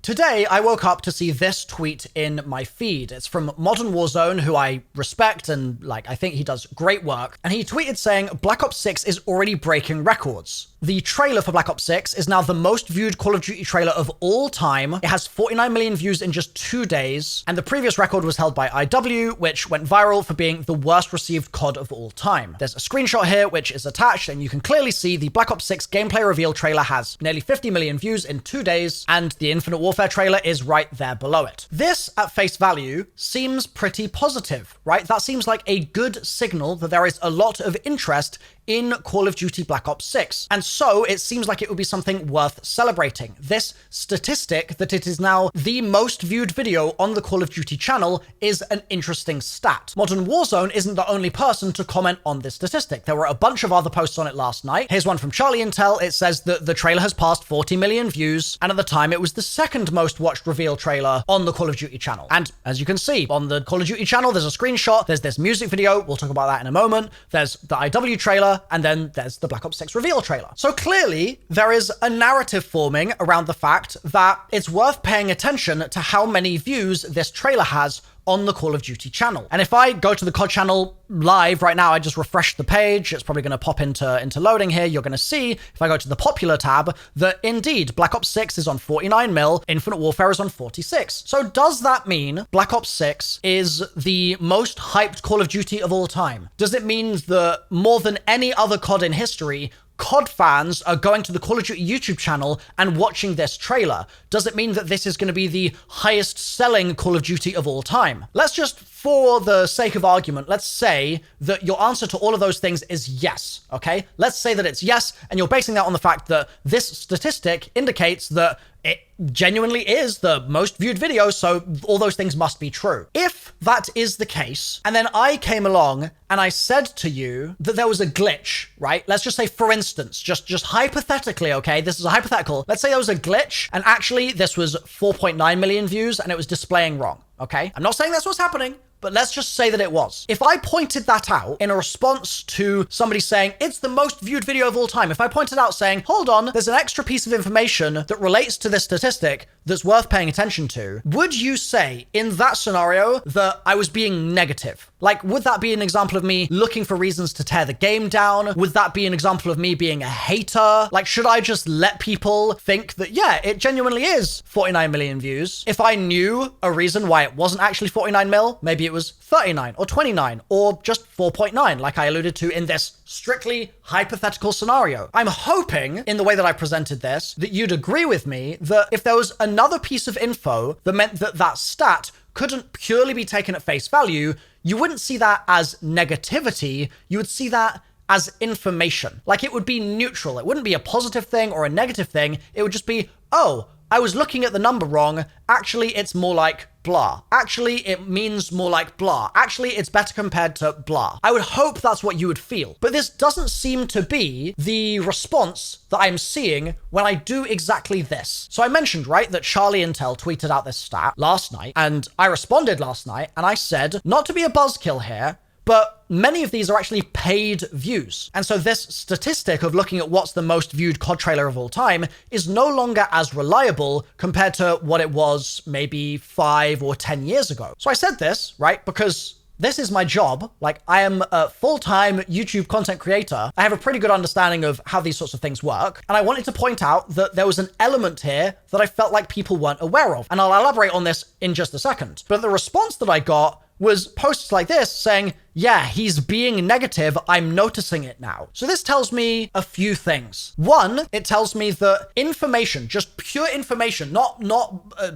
Today, I woke up to see this tweet in my feed. It's from Modern Warzone, who I respect and I think he does great work. And he tweeted saying, Black Ops 6 is already breaking records. The trailer for Black Ops 6 is now the most viewed Call of Duty trailer of all time. It has 49 million views in just 2 days. And the previous record was held by IW, which went viral for being the worst received COD of all time. There's a screenshot here, which is attached, and you can clearly see the Black Ops 6 gameplay reveal trailer has nearly 50 million views in 2 days, and the Infinite Warfare trailer is right there below it. This, at face value, seems pretty positive, right? That seems like a good signal that there is a lot of interest in Call of Duty Black Ops 6. And so it seems like it would be something worth celebrating. This statistic that it is now the most viewed video on the Call of Duty channel is an interesting stat. Modern Warzone isn't the only person to comment on this statistic. There were a bunch of other posts on it last night. Here's one from Charlie Intel. It says that the trailer has passed 40 million views, and at the time it was the second most watched reveal trailer on the Call of Duty channel. And as you can see, on the Call of Duty channel, there's a screenshot, there's this music video, we'll talk about that in a moment, there's the IW trailer, and then there's the Black Ops 6 reveal trailer. So clearly, there is a narrative forming around the fact that it's worth paying attention to how many views this trailer has on the Call of Duty channel. And if I go to the COD channel live right now, I just refresh the page, it's probably going to pop into loading here. You're going to see, if I go to the popular tab, that indeed Black Ops 6 is on 49 mil, Infinite Warfare is on 46. So does that mean Black Ops 6 is the most hyped Call of Duty of all time? Does it mean that more than any other COD in history, COD fans are going to the Call of Duty YouTube channel and watching this trailer? Does it mean that this is going to be the highest selling Call of Duty of all time? Let's just, for the sake of argument, let's say that your answer to all of those things is yes, okay? Let's say that it's yes, and you're basing that on the fact that this statistic indicates that it genuinely is the most viewed video, so all those things must be true. If that is the case, and then I came along and I said to you that there was a glitch, right? Let's just say, for instance, just hypothetically, okay? This is a hypothetical. Let's say there was a glitch, and actually this was 4.9 million views, and it was displaying wrong, okay? I'm not saying that's what's happening, but let's just say that it was. If I pointed that out in a response to somebody saying, it's the most viewed video of all time, if I pointed out saying, hold on, there's an extra piece of information that relates to this statistic that's worth paying attention to, would you say in that scenario that I was being negative? Like, would that be an example of me looking for reasons to tear the game down? Would that be an example of me being a hater? Like, should I just let people think that, yeah, it genuinely is 49 million views? If I knew a reason why it wasn't actually 49 mil, maybe it was 39 or 29 or just 4.9, like I alluded to in this strictly hypothetical scenario. I'm hoping, in the way that I presented this, that you'd agree with me that if there was another piece of info that meant that that stat couldn't purely be taken at face value, you wouldn't see that as negativity, you would see that as information. Like, it would be neutral. It wouldn't be a positive thing or a negative thing. It would just be, oh, I was looking at the number wrong. Actually, it's more like blah. Actually, it means more like blah. Actually, it's better compared to blah. I would hope that's what you would feel. But this doesn't seem to be the response that I'm seeing when I do exactly this. So I mentioned, right, that Charlie Intel tweeted out this stat last night, and I responded last night, and I said, not to be a buzzkill here, but many of these are actually paid views. And so this statistic of looking at what's the most viewed COD trailer of all time is no longer as reliable compared to what it was maybe 5 or 10 years ago. So I said this, right, because this is my job. Like, I am a full-time YouTube content creator. I have a pretty good understanding of how these sorts of things work. And I wanted to point out that there was an element here that I felt like people weren't aware of. And I'll elaborate on this in just a second. But the response that I got was posts like this saying, yeah, he's being negative, I'm noticing it now. So this tells me a few things. One, it tells me that information, just pure information, not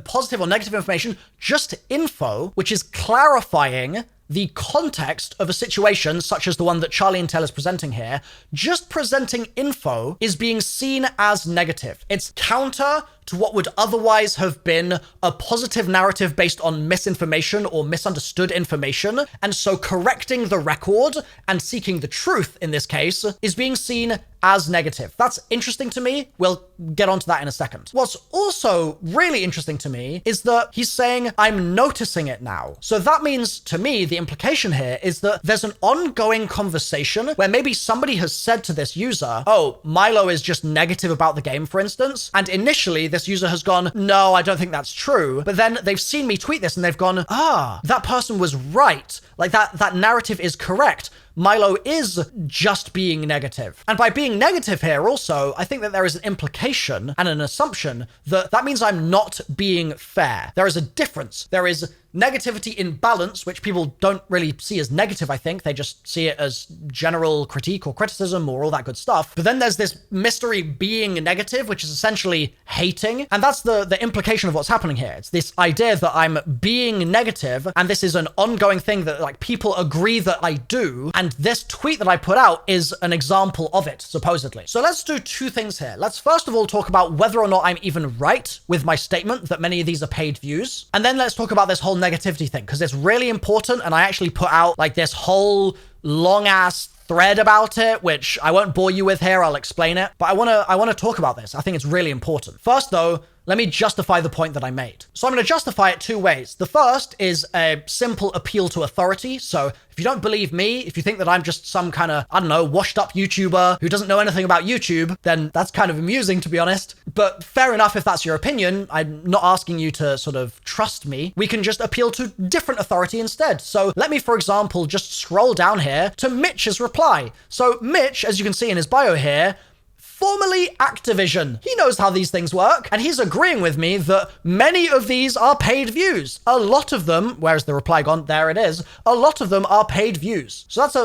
positive or negative information, just info, which is clarifying the context of a situation such as the one that Charlie Intel is presenting here, just presenting info is being seen as negative. It's counter to what would otherwise have been a positive narrative based on misinformation or misunderstood information. And so correcting the record and seeking the truth in this case is being seen as negative. That's interesting to me. We'll get onto that in a second. What's also really interesting to me is that he's saying, I'm noticing it now. So that means, to me, the implication here is that there's an ongoing conversation where maybe somebody has said to this user, oh, Milo is just negative about the game, for instance. And initially, this this user has gone, no, I don't think that's true. But then they've seen me tweet this and they've gone, that person was right. Like that narrative is correct. Milo is just being negative. And by being negative here also, I think that there is an implication and an assumption that that means I'm not being fair. There is a difference. There is negativity in balance, which people don't really see as negative, I think. They just see it as general critique or criticism or all that good stuff. But then there's this mystery being negative, which is essentially hating. And that's the implication of what's happening here. It's this idea that I'm being negative, and this is an ongoing thing that like people agree that I do. And this tweet that I put out is an example of it, supposedly. So let's do two things here. Let's first of all talk about whether or not I'm even right with my statement that many of these are paid views. And then let's talk about this whole negativity thing, because it's really important. And I actually put out like this whole long ass thread about it, which I won't bore you with here. I'll explain it. But I want to talk about this. I think it's really important. First though, let me justify the point that I made. So I'm going to justify it two ways. The first is a simple appeal to authority. So if you don't believe me, if you think that I'm just some kind of, I don't know, washed up YouTuber who doesn't know anything about YouTube, then that's kind of amusing, to be honest. But fair enough if that's your opinion. I'm not asking you to sort of trust me. We can just appeal to different authority instead. So let me, for example, just scroll down here to Mitch's reply. So Mitch, as you can see in his bio here, formerly Activision. He knows how these things work, and he's agreeing with me that many of these are paid views. A lot of them, where's the reply gone? There it is. A lot of them are paid views. So that's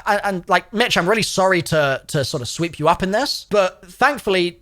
and like, Mitch, I'm really sorry to sort of sweep you up in this, but thankfully,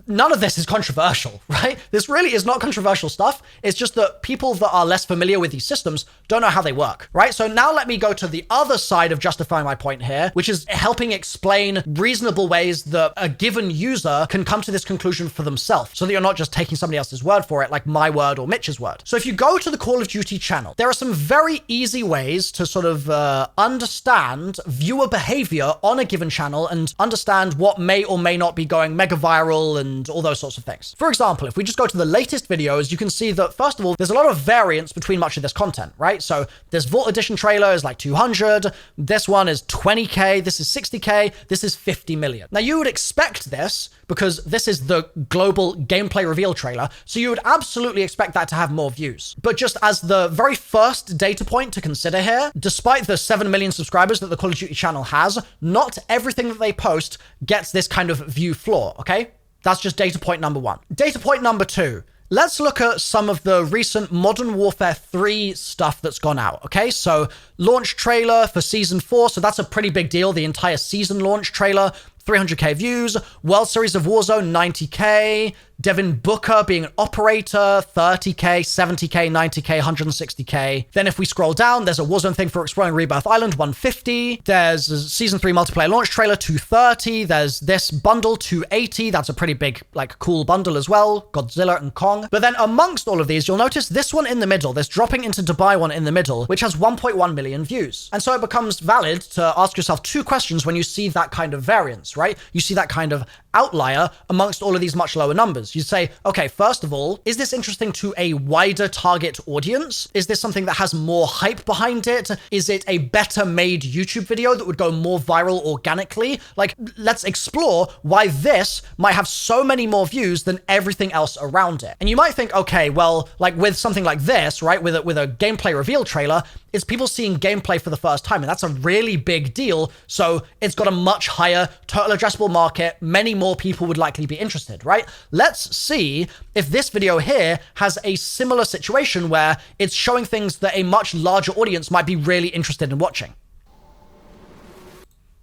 none of this is controversial, right? This really is not controversial stuff. It's just that people that are less familiar with these systems don't know how they work, right? So now let me go to the other side of justifying my point here, which is helping explain reasonable ways that a given user can come to this conclusion for themselves, so that you're not just taking somebody else's word for it, like my word or Mitch's word. So if you go to the Call of Duty channel, there are some very easy ways to sort of understand viewer behavior on a given channel and understand what may or may not be going mega viral and all those sorts of things. For example, if we just go to the latest videos, you can see that first of all, there's a lot of variance between much of this content, right? So this Vault Edition trailer is like 200, this one is 20k, this is 60k, this is 50 million. Now you would expect this because this is the global gameplay reveal trailer, so you would absolutely expect that to have more views. But just as the very first data point to consider here, despite the 7 million subscribers that the Call of Duty channel has, not everything that they post gets this kind of view floor, okay? That's just data point number one. Data point number two. Let's look at some of the recent Modern Warfare 3 stuff that's gone out, okay? So launch trailer for season 4, so that's a pretty big deal, the entire season launch trailer. 300k views, World Series of Warzone 90k, Devin Booker being an operator 30k, 70k, 90k, 160k. Then if we scroll down, there's a Warzone thing for Exploring Rebirth Island 150. There's a Season 3 multiplayer launch trailer 230. There's this bundle 280. That's a pretty big, like, cool bundle as well. Godzilla and Kong. But then amongst all of these, you'll notice this one in the middle, this dropping into Dubai one in the middle, which has 1.1 million views. And so it becomes valid to ask yourself two questions when you see that kind of variance, right? You see that kind of outlier amongst all of these much lower numbers. You say, okay, first of all, is this interesting to a wider target audience? Is this something that has more hype behind it? Is it a better made YouTube video that would go more viral organically? Like, let's explore why this might have so many more views than everything else around it. And you might think, okay, well, like with something like this, right, with a gameplay reveal trailer, it's people seeing gameplay for the first time, and that's a really big deal. So it's got a much higher total addressable market. Many more people would likely be interested, right? Let's see if this video here has a similar situation where it's showing things that a much larger audience might be really interested in watching.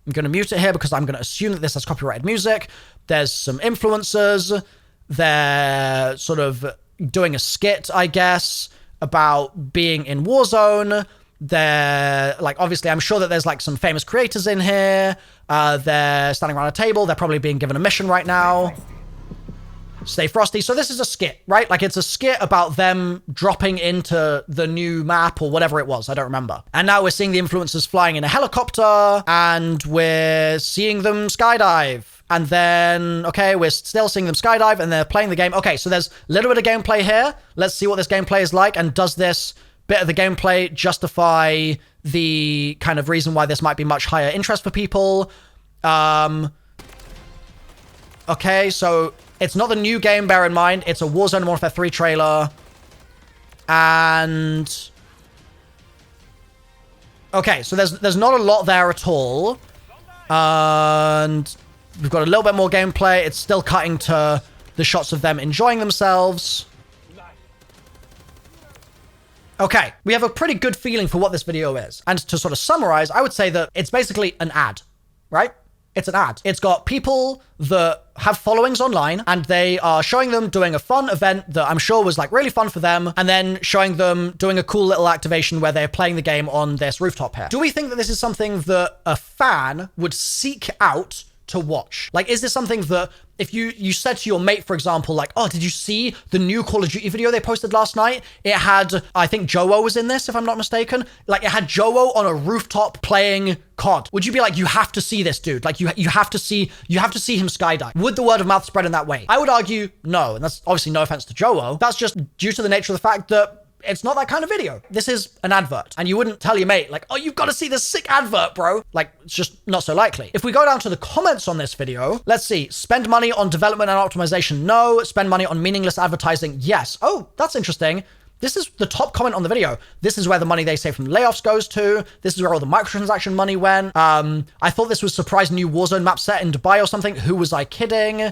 I'm going to mute it here because I'm going to assume that this has copyrighted music. There's some influencers. They're sort of doing a skit, I guess, about being in Warzone. They're like, obviously, I'm sure that there's like some famous creators in here. They're standing around a table. They're probably being given a mission right now. Stay frosty. So this is a skit, right? Like it's a skit about them dropping into the new map or whatever it was. I don't remember. And now we're seeing the influencers flying in a helicopter and we're seeing them skydive. And then, okay, we're still seeing them skydive and they're playing the game. Okay, so there's a little bit of gameplay here. Let's see what this gameplay is like. And does this bit of the gameplay justify the kind of reason why this might be much higher interest for people? Okay, so It's not the new game, bear in mind. It's a Warzone Modern Warfare 3 trailer. And... okay, so there's not a lot there at all. And we've got a little bit more gameplay. It's still cutting to the shots of them enjoying themselves. Okay, we have a pretty good feeling for what this video is. And to sort of summarize, I would say that it's basically an ad, right? It's an ad. It's got people that have followings online and they are showing them doing a fun event that I'm sure was like really fun for them, and then showing them doing a cool little activation where they're playing the game on this rooftop here. Do we think that this is something that a fan would seek out to watch? Like, is this something that if you said to your mate, for example, like, oh, did you see the new Call of Duty video they posted last night? It had, I think Joe was in this, if I'm not mistaken. Like, it had Joe on a rooftop playing COD. Would you be like, you have to see this dude? Like, you have to see him skydive. Would the word of mouth spread in that way? I would argue no, and that's obviously no offense to Joe. That's just due to the nature of the fact that it's not that kind of video. This is an advert. And you wouldn't tell your mate, like, oh, you've got to see this sick advert, bro. Like, it's just not so likely. If we go down to the comments on this video, let's see. Spend money on development and optimization? No. Spend money on meaningless advertising? Yes. Oh, that's interesting. This is the top comment on the video. This is where the money they save from layoffs goes to. This is where all the microtransaction money went. I thought this was surprise new Warzone map set in Dubai or something. Who was I kidding?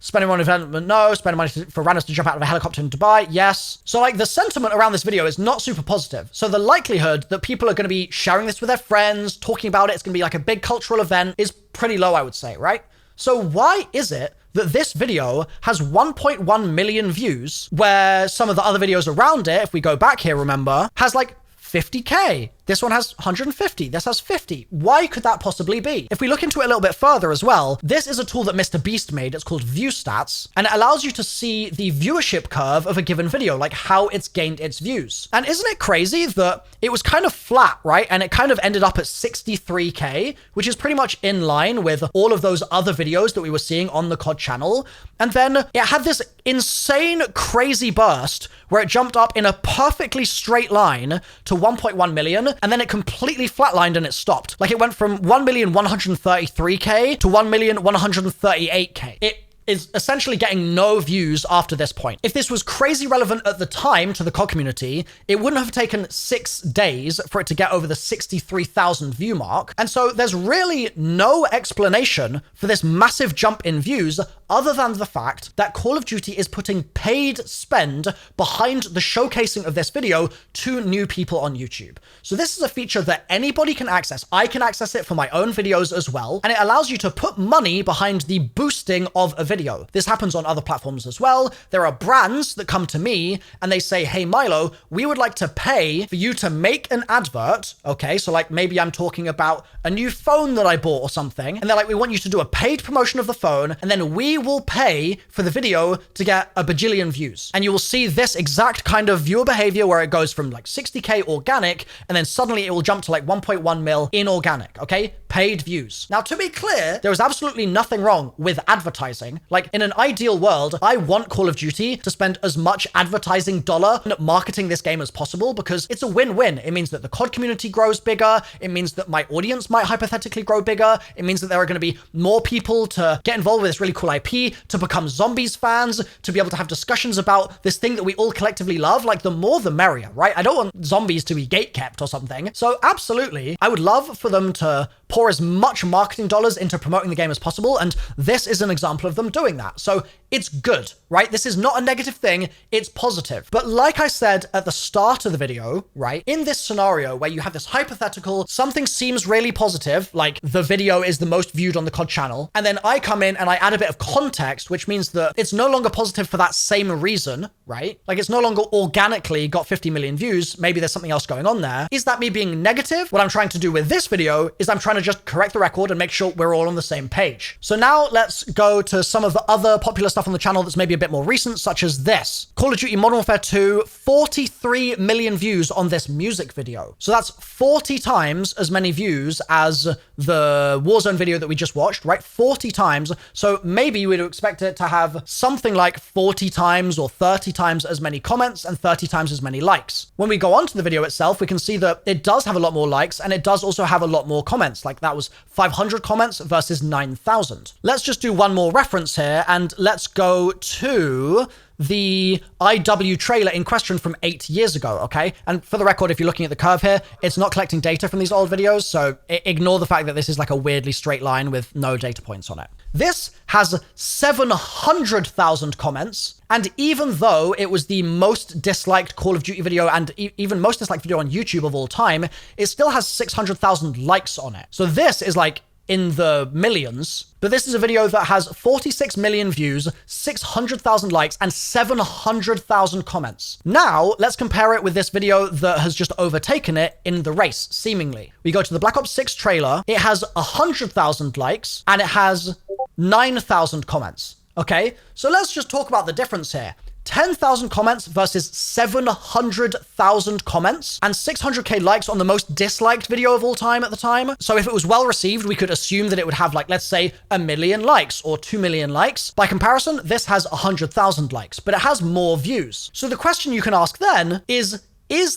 Spending money on development, no. Spending money for randoms to jump out of a helicopter in Dubai, yes. So like the sentiment around this video is not super positive. So the likelihood that people are going to be sharing this with their friends, talking about it, it's going to be like a big cultural event is pretty low, I would say, right? So why is it that this video has 1.1 million views where some of the other videos around it, if we go back here, remember, has like 50K. This one has 150. This has 50. Why could that possibly be? If we look into it a little bit further as well, this is a tool that Mr. Beast made. It's called View Stats, and it allows you to see the viewership curve of a given video, like how it's gained its views. And isn't it crazy that it was kind of flat, right? And it kind of ended up at 63K, which is pretty much in line with all of those other videos that we were seeing on the COD channel. And then it had this insane, crazy burst where it jumped up in a perfectly straight line to 1.1 million. And then it completely flatlined and it stopped. Like it went from 1,133K to 1,138K. It is essentially getting no views after this point. If this was crazy relevant at the time to the COD community, it wouldn't have taken 6 days for it to get over the 63,000 view mark. And so there's really no explanation for this massive jump in views other than the fact that Call of Duty is putting paid spend behind the showcasing of this video to new people on YouTube. So this is a feature that anybody can access. I can access it for my own videos as well, and it allows you to put money behind the boosting of a video. This happens on other platforms as well. There are brands that come to me and they say, hey, Milo, we would like to pay for you to make an advert. Okay, so like maybe I'm talking about a new phone that I bought or something. And they're like, we want you to do a paid promotion of the phone, and then we will pay for the video to get a bajillion views. And you will see this exact kind of viewer behavior where it goes from like 60K organic, and then suddenly it will jump to like 1.1 mil inorganic, okay? Paid views. Now, to be clear, there is absolutely nothing wrong with advertising. Like in an ideal world, I want Call of Duty to spend as much advertising dollar marketing this game as possible because it's a win-win. It means that the COD community grows bigger. It means that my audience might hypothetically grow bigger. It means that there are going to be more people to get involved with this really cool IP, to become zombies fans, to be able to have discussions about this thing that we all collectively love. Like the more the merrier, right? I don't want zombies to be gatekept or something. So absolutely, I would love for them to pour as much marketing dollars into promoting the game as possible, and this is an example of them doing that. So it's good, right? This is not a negative thing, it's positive. But like I said at the start of the video, right, in this scenario where you have this hypothetical, something seems really positive, like the video is the most viewed on the COD channel, and then I come in and I add a bit of context, which means that it's no longer positive for that same reason, right? Like it's no longer organically got 50 million views, maybe there's something else going on there. Is that me being negative? What I'm trying to do with this video is I'm trying to just correct the record and make sure we're all on the same page. So now let's go to some of the other popular stuff on the channel that's maybe a bit more recent, such as this. Call of Duty Modern Warfare 2, 43 million views on this music video. So that's 40 times as many views as the Warzone video that we just watched, right? 40 times. So maybe you would expect it to have something like 40 times or 30 times as many comments and 30 times as many likes. When we go on to the video itself, we can see that it does have a lot more likes and it does also have a lot more comments. Like that was 500 comments versus 9,000. Let's just do one more reference here and let's go to the IW trailer in question from 8 years ago, okay? And for the record, if you're looking at the curve here, it's not collecting data from these old videos, so ignore the fact that this is like a weirdly straight line with no data points on it. This has 700,000 comments, and even though it was the most disliked Call of Duty video and even most disliked video on YouTube of all time, it still has 600,000 likes on it. So this is like in the millions, but this is a video that has 46 million views, 600,000 likes, and 700,000 comments. Now, let's compare it with this video that has just overtaken it in the race, seemingly. We go to the Black Ops 6 trailer. It has 100,000 likes, and it has 9,000 comments. Okay, so let's just talk about the difference here. 10,000 comments versus 700,000 comments and 600k likes on the most disliked video of all time at the time. So if it was well received, we could assume that it would have like, let's say 1 million likes or 2 million likes. By comparison, this has 100,000 likes, but it has more views. So the question you can ask then is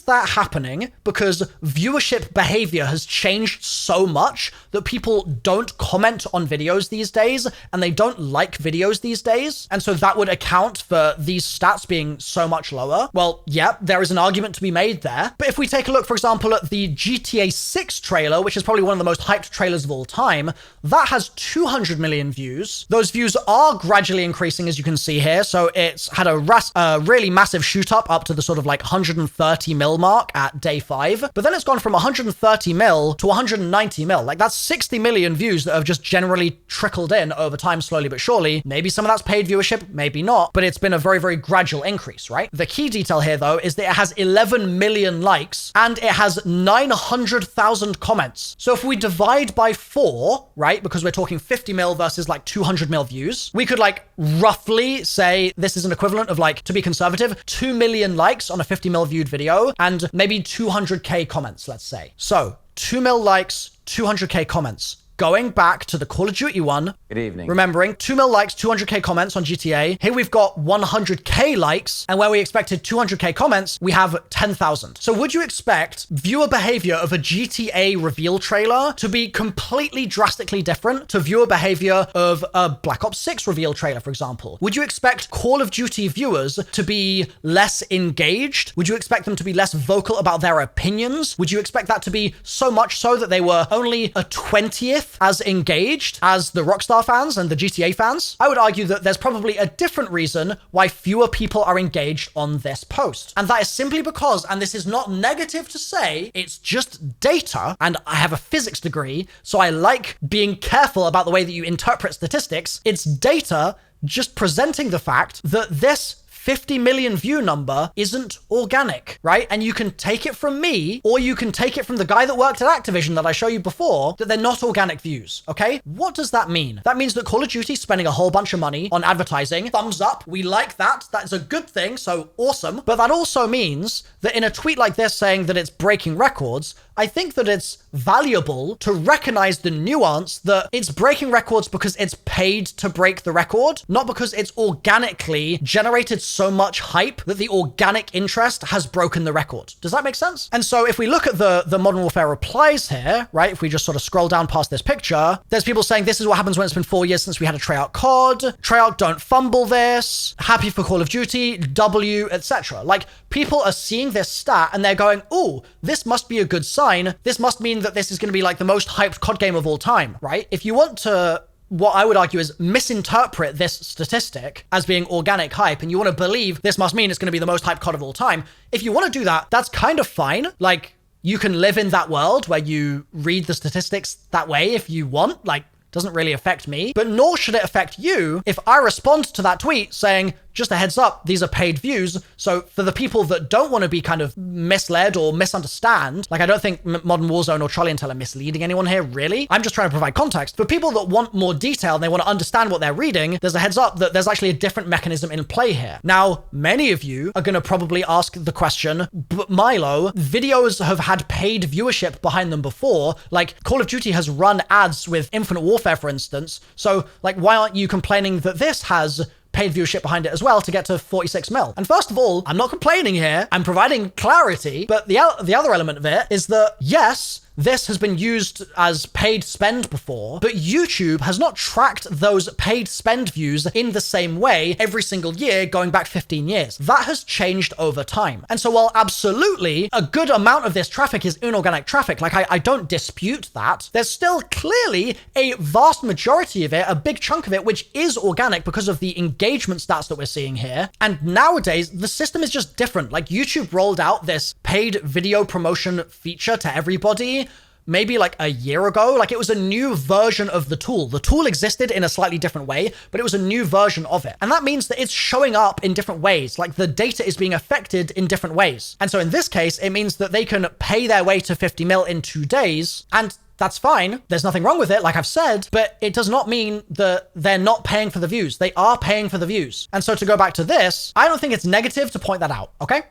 that happening because viewership behavior has changed so much that people don't comment on videos these days and they don't like videos these days? And so that would account for these stats being so much lower? Well, yeah, there is an argument to be made there. But if we take a look, for example, at the GTA 6 trailer, which is probably one of the most hyped trailers of all time, that has 200 million views. Those views are gradually increasing, as you can see here. So it's had a really massive shoot up to the sort of like 130 mil mark at day 5, but then it's gone from 130 mil to 190 mil. Like that's 60 million views that have just generally trickled in over time, slowly but surely. Maybe some of that's paid viewership, maybe not, but it's been a very, very gradual increase, right? The key detail here though is that it has 11 million likes and it has 900,000 comments. So if we divide by 4, right, because we're talking 50 mil versus like 200 mil views, we could like roughly say this is an equivalent of like, to be conservative, 2 million likes on a 50 mil viewed video and maybe 200k comments, let's say. So 2 mil likes, 200k comments. Going back to the Call of Duty one. Good evening. Remembering 2 mil likes, 200k comments on GTA. Here we've got 100k likes, and where we expected 200k comments, we have 10,000. So would you expect viewer behavior of a GTA reveal trailer to be completely drastically different to viewer behavior of a Black Ops 6 reveal trailer, for example? Would you expect Call of Duty viewers to be less engaged? Would you expect them to be less vocal about their opinions? Would you expect that to be so much so that they were only a 20th as engaged as the Rockstar fans and the GTA fans? I would argue that there's probably a different reason why fewer people are engaged on this post. And that is simply because, and this is not negative to say, it's just data, and I have a physics degree, so I like being careful about the way that you interpret statistics. It's data just presenting the fact that this 50 million view number isn't organic, right? And you can take it from me, or you can take it from the guy that worked at Activision that I showed you before, that they're not organic views, okay? What does that mean? That means that Call of Duty is spending a whole bunch of money on advertising. Thumbs up, we like that. That's a good thing, so awesome. But that also means that in a tweet like this saying that it's breaking records, I think that it's valuable to recognize the nuance that it's breaking records because it's paid to break the record, not because it's organically generated so much hype that the organic interest has broken the record. Does that make sense? And so if we look at the Modern Warfare replies here, right, if we just sort of scroll down past this picture, there's people saying this is what happens when it's been 4 years since we had a Treyarch COD, Treyarch don't fumble this, happy for Call of Duty, W, etc. Like, people are seeing this stat and they're going, ooh, this must be a good sign. This must mean that this is going to be like the most hyped COD game of all time, right? If you want to, what I would argue is misinterpret this statistic as being organic hype, and you want to believe this must mean it's going to be the most hyped COD of all time. If you want to do that, that's kind of fine. Like, you can live in that world where you read the statistics that way if you want. Like, doesn't really affect me, but nor should it affect you if I respond to that tweet saying, just a heads up, these are paid views. So for the people that don't want to be kind of misled or misunderstand, like I don't think Modern Warzone or Charlie and Tell are misleading anyone here, really. I'm just trying to provide context. For people that want more detail and they want to understand what they're reading, there's a heads up that there's actually a different mechanism in play here. Now, many of you are going to probably ask the question, but Milo, videos have had paid viewership behind them before. Like Call of Duty has run ads with Infinite Warfare, for instance. So like, why aren't you complaining that this has paid viewership behind it as well to get to 46 mil? And first of all, I'm not complaining here. I'm providing clarity. But the other element of it is that, yes, this has been used as paid spend before, but YouTube has not tracked those paid spend views in the same way every single year going back 15 years. That has changed over time. And so while absolutely a good amount of this traffic is inorganic traffic, like I don't dispute that, there's still clearly a vast majority of it, a big chunk of it, which is organic because of the engagement stats that we're seeing here. And nowadays, the system is just different. Like YouTube rolled out this paid video promotion feature to everybody maybe like a year ago. Like it was a new version of the tool. The tool existed in a slightly different way, but it was a new version of it. And that means that it's showing up in different ways. Like the data is being affected in different ways. And so in this case, it means that they can pay their way to 50 mil in 2 days. And that's fine. There's nothing wrong with it, like I've said, but it does not mean that they're not paying for the views. They are paying for the views. And so to go back to this, I don't think it's negative to point that out, okay?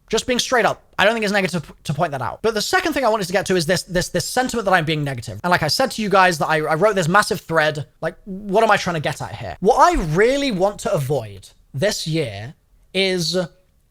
Just being straight up, I don't think it's negative to point that out. But the second thing I wanted to get to is this sentiment that I'm being negative. And like I said to you guys that I wrote this massive thread, like what am I trying to get at here? What I really want to avoid this year is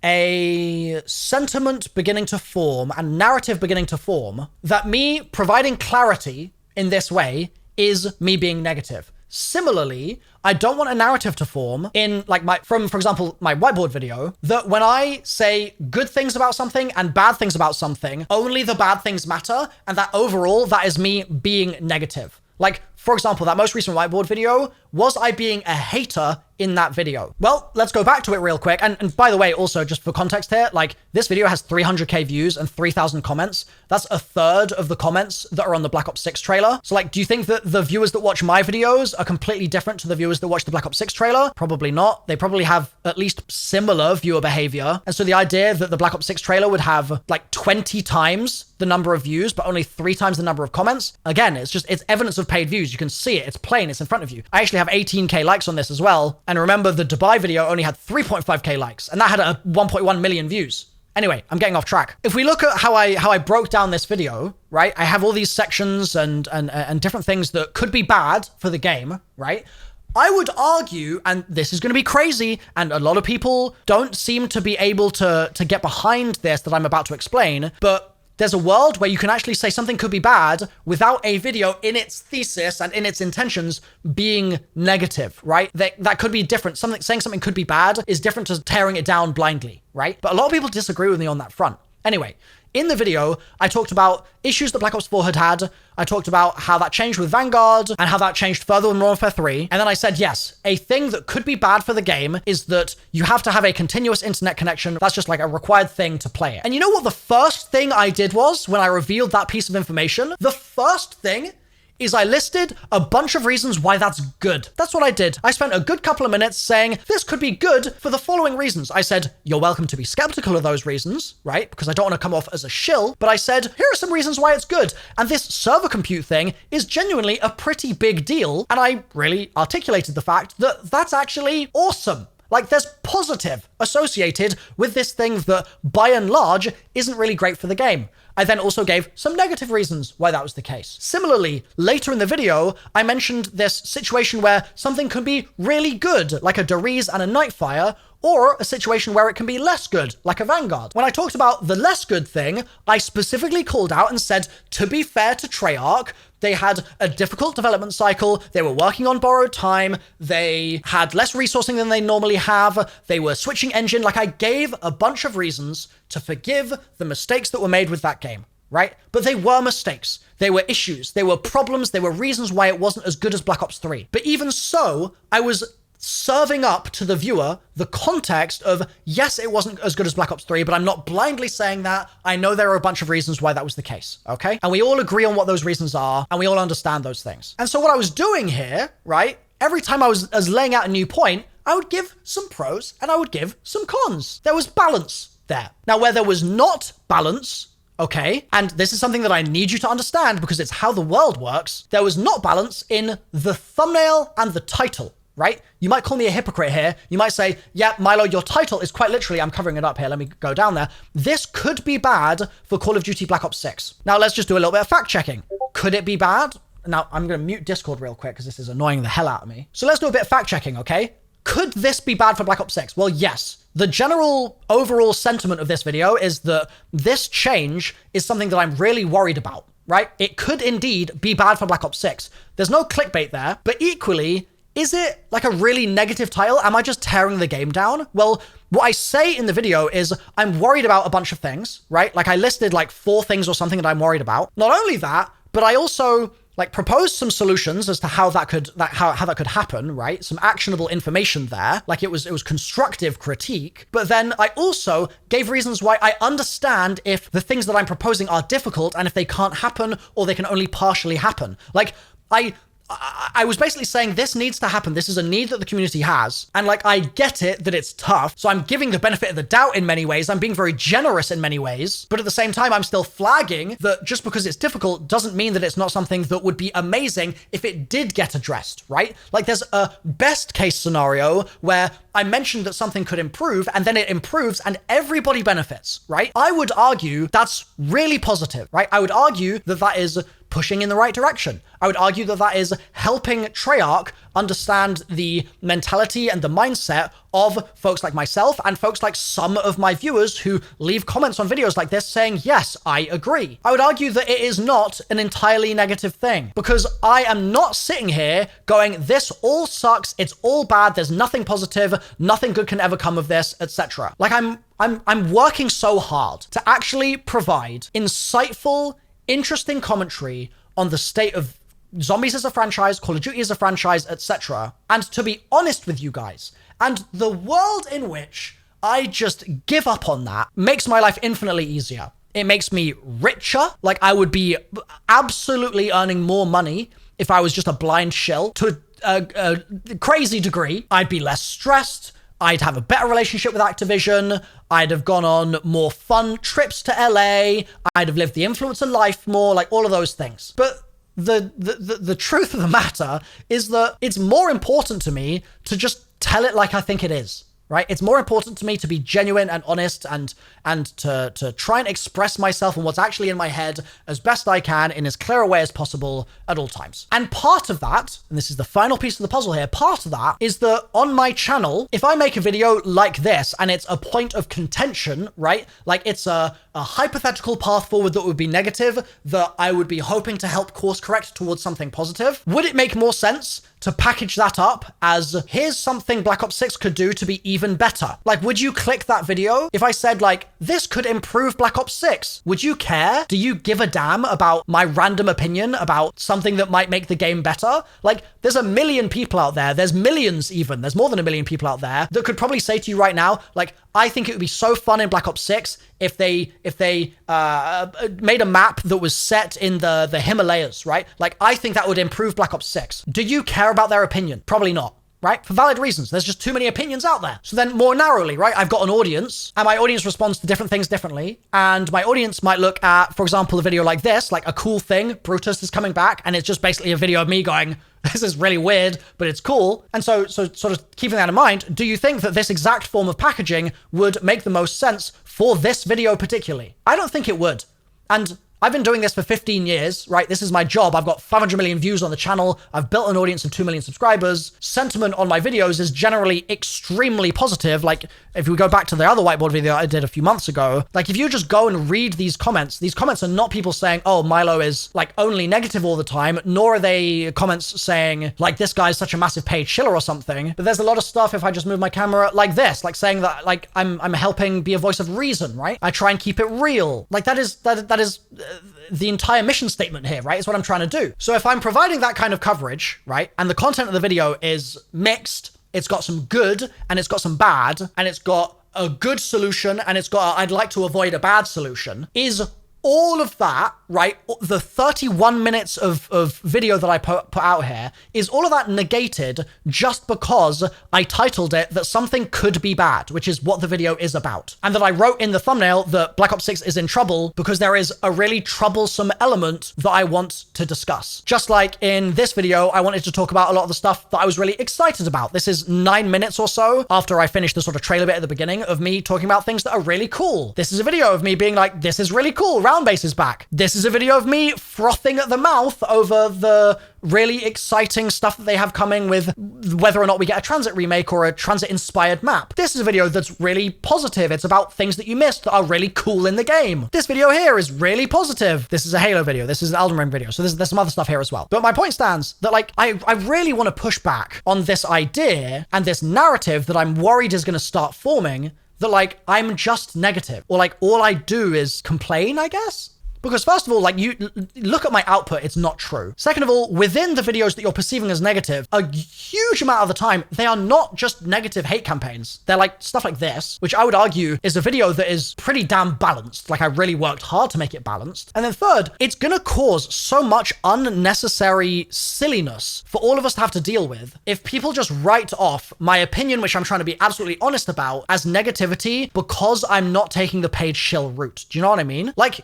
a sentiment beginning to form and narrative beginning to form that me providing clarity in this way is me being negative. Similarly, I don't want a narrative to form in like for example, my whiteboard video, that when I say good things about something and bad things about something, only the bad things matter, and that overall, that is me being negative. Like, for example, that most recent whiteboard video, was I being a hater in that video? Well, let's go back to it real quick. And by the way, also just for context here, like this video has 300k views and 3,000 comments. That's a third of the comments that are on the Black Ops 6 trailer. So like, do you think that the viewers that watch my videos are completely different to the viewers that watch the Black Ops 6 trailer? Probably not. They probably have at least similar viewer behavior. And so the idea that the Black Ops 6 trailer would have like 20 times the number of views, but only 3 times the number of comments, again, it's evidence of paid views. You can see it. It's plain. It's in front of you. I actually have 18k likes on this as well. And remember, the Dubai video only had 3.5k likes, and that had a 1.1 million views. Anyway, I'm getting off track. If we look at how I broke down this video, right? I have all these sections and different things that could be bad for the game, right? I would argue, and this is going to be crazy, and a lot of people don't seem to be able to get behind this that I'm about to explain, but there's a world where you can actually say something could be bad without a video in its thesis and in its intentions being negative, right? That could be different. Saying something could be bad is different to tearing it down blindly, right? But a lot of people disagree with me on that front. Anyway, in the video, I talked about issues that Black Ops 4 had. I talked about how that changed with Vanguard and how that changed further in Modern Warfare 3. And then I said, yes, a thing that could be bad for the game is that you have to have a continuous internet connection. That's just like a required thing to play it. And you know what the first thing I did was when I revealed that piece of information? The first thing is I listed a bunch of reasons why that's good. That's what I did. I spent a good couple of minutes saying this could be good for the following reasons. I said, you're welcome to be skeptical of those reasons, right? Because I don't want to come off as a shill, but I said, here are some reasons why it's good. And this server compute thing is genuinely a pretty big deal. And I really articulated the fact that that's actually awesome. Like there's positive associated with this thing that by and large isn't really great for the game. I then also gave some negative reasons why that was the case. Similarly, later in the video, I mentioned this situation where something can be really good, like a Deriz and a Nightfire, or a situation where it can be less good, like a Vanguard. When I talked about the less good thing, I specifically called out and said, to be fair to Treyarch, they had a difficult development cycle, they were working on borrowed time, they had less resourcing than they normally have, they were switching engine. Like I gave a bunch of reasons to forgive the mistakes that were made with that game, right? But they were mistakes. They were issues. They were problems. They were reasons why it wasn't as good as Black Ops 3. But even so, I was serving up to the viewer the context of, yes, it wasn't as good as Black Ops 3, but I'm not blindly saying that. I know there are a bunch of reasons why that was the case, okay? And we all agree on what those reasons are, and we all understand those things. And so what I was doing here, right, every time I was laying out a new point, I would give some pros and I would give some cons. There was balance there. Now, where there was not balance, okay, and this is something that I need you to understand because it's how the world works, there was not balance in the thumbnail and the title, right? You might call me a hypocrite here. You might say, yeah, Milo, your title is quite literally, I'm covering it up here, let me go down there. This could be bad for Call of Duty Black Ops 6. Now, let's just do a little bit of fact checking. Could it be bad? Now, I'm going to mute Discord real quick because this is annoying the hell out of me. So let's do a bit of fact checking, okay? Could this be bad for Black Ops 6? Well, yes. The general overall sentiment of this video is that this change is something that I'm really worried about, right? It could indeed be bad for Black Ops 6. There's no clickbait there, but equally, is it like a really negative title? Am I just tearing the game down? Well, what I say in the video is I'm worried about a bunch of things, right? Like I listed like 4 things or something that I'm worried about. Not only that, but I also like proposed some solutions as to how that could happen, right? Some actionable information there. Like it was constructive critique. But then I also gave reasons why I understand if the things that I'm proposing are difficult and if they can't happen or they can only partially happen. Like I was basically saying this needs to happen. This is a need that the community has. And like, I get it that it's tough. So I'm giving the benefit of the doubt in many ways. I'm being very generous in many ways. But at the same time, I'm still flagging that just because it's difficult doesn't mean that it's not something that would be amazing if it did get addressed, right? Like there's a best case scenario where I mentioned that something could improve and then it improves and everybody benefits, right? I would argue that's really positive, right? I would argue that that is pushing in the right direction. I would argue that that is helping Treyarch understand the mentality and the mindset of folks like myself and folks like some of my viewers who leave comments on videos like this saying, yes, I agree. I would argue that it is not an entirely negative thing because I am not sitting here going, this all sucks, it's all bad, there's nothing positive, nothing good can ever come of this, etc. Like I'm working so hard to actually provide insightful, interesting commentary on the state of zombies as a franchise, Call of Duty as a franchise, etc. And to be honest with you guys, and the world in which I just give up on that makes my life infinitely easier. It makes me richer. Like I would be absolutely earning more money if I was just a blind shill to a crazy degree. I'd be less stressed. I'd have a better relationship with Activision. I'd have gone on more fun trips to LA. I'd have lived the influencer life more, like all of those things. But the truth of the matter is that it's more important to me to just tell it like I think it is, right? It's more important to me to be genuine and honest and to try and express myself and what's actually in my head as best I can in as clear a way as possible at all times. And part of that, and this is the final piece of the puzzle here, part of that is that on my channel, if I make a video like this and it's a point of contention, right? Like it's a hypothetical path forward that would be negative that I would be hoping to help course correct towards something positive, would it make more sense to package that up as here's something Black Ops 6 could do to be even better? Like, would you click that video if I said like, this could improve Black Ops 6? Would you care? Do you give a damn about my random opinion about something that might make the game better? Like, there's a million people out there. There's millions even. There's more than a million people out there that could probably say to you right now, like, I think it would be so fun in Black Ops 6 if they made a map that was set in the Himalayas, right? Like, I think that would improve Black Ops 6. Do you care about their opinion? Probably not. Right? For valid reasons. There's just too many opinions out there. So then more narrowly, right? I've got an audience and my audience responds to different things differently. And my audience might look at, for example, a video like this, like a cool thing, Brutus is coming back. And it's just basically a video of me going, this is really weird, but it's cool. And so sort of keeping that in mind, do you think that this exact form of packaging would make the most sense for this video particularly? I don't think it would. And I've been doing this for 15 years, right? This is my job. I've got 500 million views on the channel. I've built an audience of 2 million subscribers. Sentiment on my videos is generally extremely positive. Like, if we go back to the other whiteboard video I did a few months ago, like if you just go and read these comments are not people saying, oh, Milo is like only negative all the time, nor are they comments saying like, this guy's such a massive paid shiller or something. But there's a lot of stuff, if I just move my camera like this, like saying that like I'm helping be a voice of reason, right? I try and keep it real. Like that is the entire mission statement here, right? Is what I'm trying to do. So if I'm providing that kind of coverage, right, and the content of the video is mixed, it's got some good and it's got some bad, and it's got a good solution and it's got I'd like to avoid a bad solution, is all of that, right, the 31 minutes of video that I put out here, is all of that negated just because I titled it that something could be bad, which is what the video is about. And that I wrote in the thumbnail that Black Ops 6 is in trouble because there is a really troublesome element that I want to discuss. Just like in this video, I wanted to talk about a lot of the stuff that I was really excited about. This is 9 minutes or so after I finished the sort of trailer bit at the beginning of me talking about things that are really cool. This is a video of me being like, this is really cool. Round base is back. This is a video of me frothing at the mouth over the really exciting stuff that they have coming with whether or not we get a Transit remake or a Transit-inspired map. This is a video that's really positive. It's about things that you missed that are really cool in the game. This video here is really positive. This is a Halo video. This is an Elden Ring video. So there's some other stuff here as well. But my point stands that, like, I really want to push back on this idea and this narrative that I'm worried is going to start forming that, like, I'm just negative, or like all I do is complain, I guess. Because first of all, like, you look at my output, it's not true. Second of all, within the videos that you're perceiving as negative, a huge amount of the time, they are not just negative hate campaigns. They're like stuff like this, which I would argue is a video that is pretty damn balanced. Like, I really worked hard to make it balanced. And then third, it's gonna cause so much unnecessary silliness for all of us to have to deal with if people just write off my opinion, which I'm trying to be absolutely honest about, as negativity because I'm not taking the paid shill route. Do you know what I mean? Like,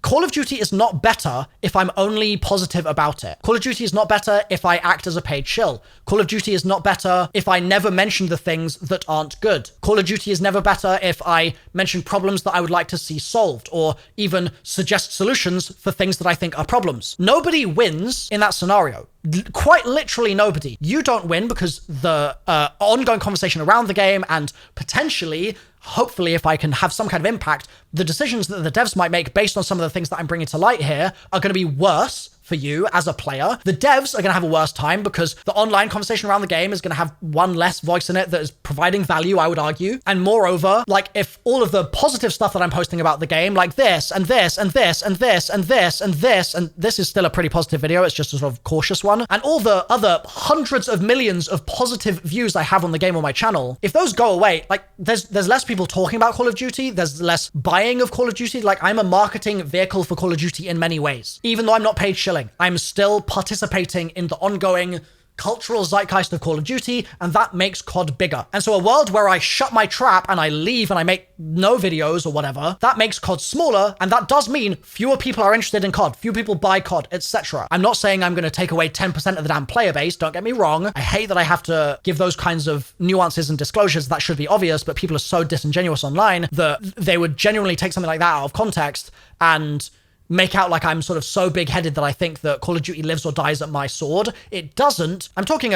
Call of Duty is not better if I'm only positive about it. Call of Duty is not better if I act as a paid shill. Call of Duty is not better if I never mention the things that aren't good. Call of Duty is never better if I mention problems that I would like to see solved, or even suggest solutions for things that I think are problems. Nobody wins in that scenario. Quite literally nobody. You don't win because the ongoing conversation around the game and potentially, hopefully, if I can have some kind of impact, the decisions that the devs might make based on some of the things that I'm bringing to light here are going to be worse for you as a player. The devs are going to have a worse time because the online conversation around the game is going to have one less voice in it that is providing value, I would argue. And moreover, like, if all of the positive stuff that I'm posting about the game, like this and this and this and this and this and this, and this is still a pretty positive video, it's just a sort of cautious one, and all the other hundreds of millions of positive views I have on the game on my channel, if those go away, like, there's less people talking about Call of Duty, there's less buying of Call of Duty. Like, I'm a marketing vehicle for Call of Duty in many ways. Even though I'm not paid shilling, I'm still participating in the ongoing cultural zeitgeist of Call of Duty, and that makes COD bigger. And so a world where I shut my trap and I leave and I make no videos or whatever, that makes COD smaller, and that does mean fewer people are interested in COD, few people buy COD, etc. I'm not saying I'm going to take away 10% of the damn player base, don't get me wrong. I hate that I have to give those kinds of nuances and disclosures. That should be obvious, but people are so disingenuous online that they would genuinely take something like that out of context and make out like I'm sort of so big-headed that I think that Call of Duty lives or dies at my sword. It doesn't. I'm talking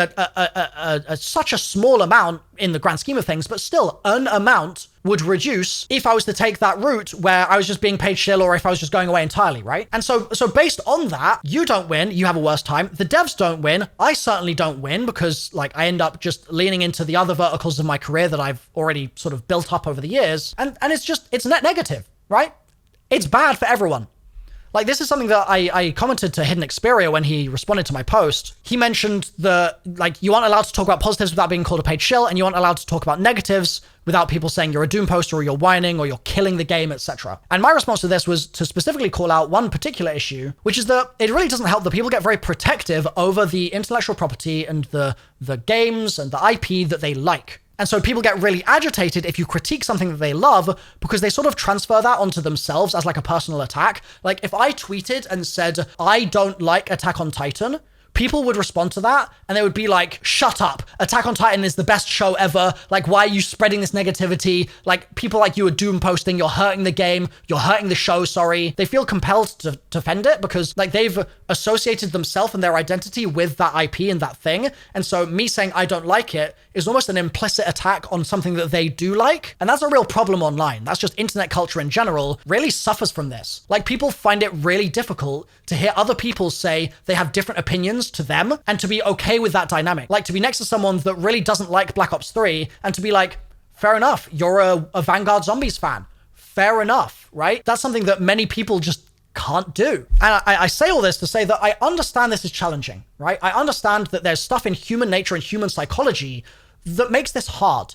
such a small amount in the grand scheme of things, but still an amount would reduce if I was to take that route where I was just being paid shill, or if I was just going away entirely, right? And so based on that, you don't win, you have a worse time. The devs don't win. I certainly don't win because, like, I end up just leaning into the other verticals of my career that I've already sort of built up over the years. And it's net negative, right? It's bad for everyone. Like, this is something that I commented to Hidden Xperia when he responded to my post. He mentioned that, like, you aren't allowed to talk about positives without being called a paid shill, and you aren't allowed to talk about negatives without people saying you're a doom poster or you're whining or you're killing the game, etc. And my response to this was to specifically call out one particular issue, which is that it really doesn't help that people get very protective over the intellectual property and the games and the IP that they like. And so people get really agitated if you critique something that they love because they sort of transfer that onto themselves as like a personal attack. Like, if I tweeted and said, I don't like Attack on Titan, people would respond to that and they would be like, shut up. Attack on Titan is the best show ever. Like, why are you spreading this negativity? Like, people like you are doom posting. You're hurting the game. You're hurting the show, sorry. They feel compelled to defend it because, like, they've associated themselves and their identity with that IP and that thing. And so me saying I don't like it is almost an implicit attack on something that they do like. And that's a real problem online. That's just internet culture in general really suffers from this. Like, people find it really difficult to hear other people say they have different opinions to them and to be okay with that dynamic. Like, to be next to someone that really doesn't like Black Ops 3 and to be like, fair enough, you're a Vanguard Zombies fan. Fair enough, right? That's something that many people just can't do. And I say all this to say that I understand this is challenging, right? I understand that there's stuff in human nature and human psychology that makes this hard.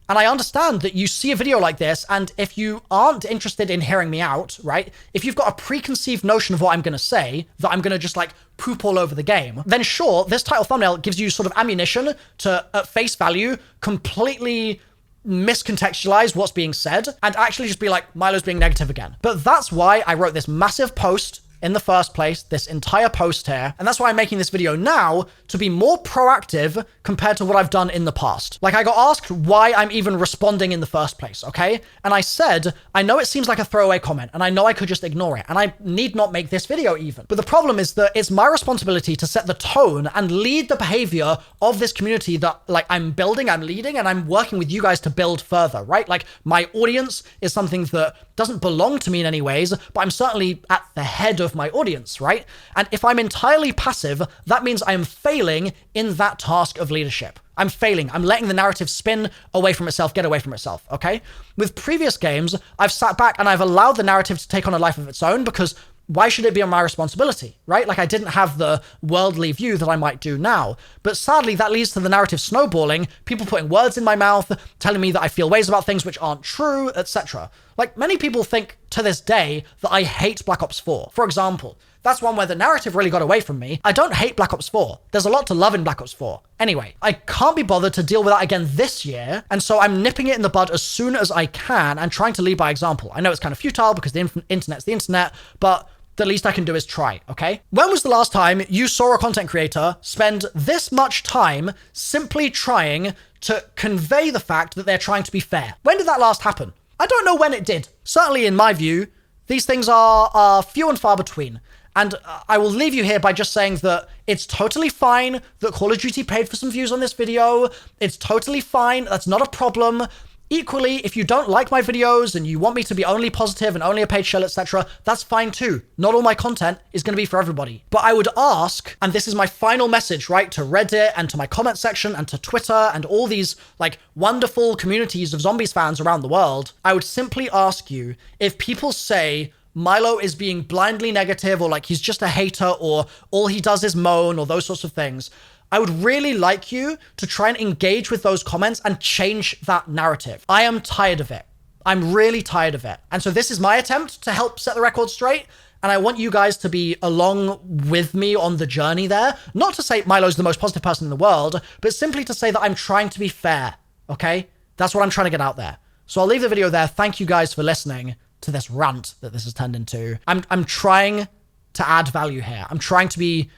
And I understand that you see a video like this, and if you aren't interested in hearing me out, right? If you've got a preconceived notion of what I'm going to say, that I'm going to just like poop all over the game, then sure, this title thumbnail gives you sort of ammunition to, at face value, completely miscontextualize what's being said and actually just be like, Milo's being negative again. But that's why I wrote this massive post in the first place, this entire post here. And that's why I'm making this video now, to be more proactive compared to what I've done in the past. Like, I got asked why I'm even responding in the first place, okay? And I said, I know it seems like a throwaway comment, and I know I could just ignore it, and I need not make this video even. But the problem is that it's my responsibility to set the tone and lead the behavior of this community that, like, I'm building, I'm leading, and I'm working with you guys to build further, right? Like, my audience is something that doesn't belong to me in any ways, but I'm certainly at the head of my audience, right? And if I'm entirely passive, that means I am failing in that task of leadership. I'm failing. I'm letting the narrative spin away from itself, get away from itself, okay? With previous games, I've sat back and I've allowed the narrative to take on a life of its own, because why should it be on my responsibility, right? Like, I didn't have the worldly view that I might do now. But sadly, that leads to the narrative snowballing, people putting words in my mouth, telling me that I feel ways about things which aren't true, etc. Like, many people think to this day that I hate Black Ops 4. For example, that's one where the narrative really got away from me. I don't hate Black Ops 4. There's a lot to love in Black Ops 4. Anyway, I can't be bothered to deal with that again this year, and so I'm nipping it in the bud as soon as I can and trying to lead by example. I know it's kind of futile because the internet's the internet, but the least I can do is try, okay? When was the last time you saw a content creator spend this much time simply trying to convey the fact that they're trying to be fair? When did that last happen? I don't know when it did. Certainly in my view, these things are few and far between. And I will leave you here by just saying that it's totally fine that Call of Duty paid for some views on this video. It's totally fine. That's not a problem. Equally, if you don't like my videos and you want me to be only positive and only a paid shell, etc., that's fine too. Not all my content is going to be for everybody. But I would ask, and this is my final message, right, to Reddit and to my comment section and to Twitter and all these, like, wonderful communities of zombies fans around the world, I would simply ask you, if people say Milo is being blindly negative, or like he's just a hater, or all he does is moan, or those sorts of things, I would really like you to try and engage with those comments and change that narrative. I am tired of it. I'm really tired of it. And so this is my attempt to help set the record straight. And I want you guys to be along with me on the journey there. Not to say Milo's the most positive person in the world, but simply to say that I'm trying to be fair, okay? That's what I'm trying to get out there. So I'll leave the video there. Thank you guys for listening to this rant that this has turned into. I'm trying to add value here. I'm trying to be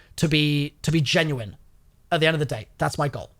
genuine. At the end of the day, that's my goal.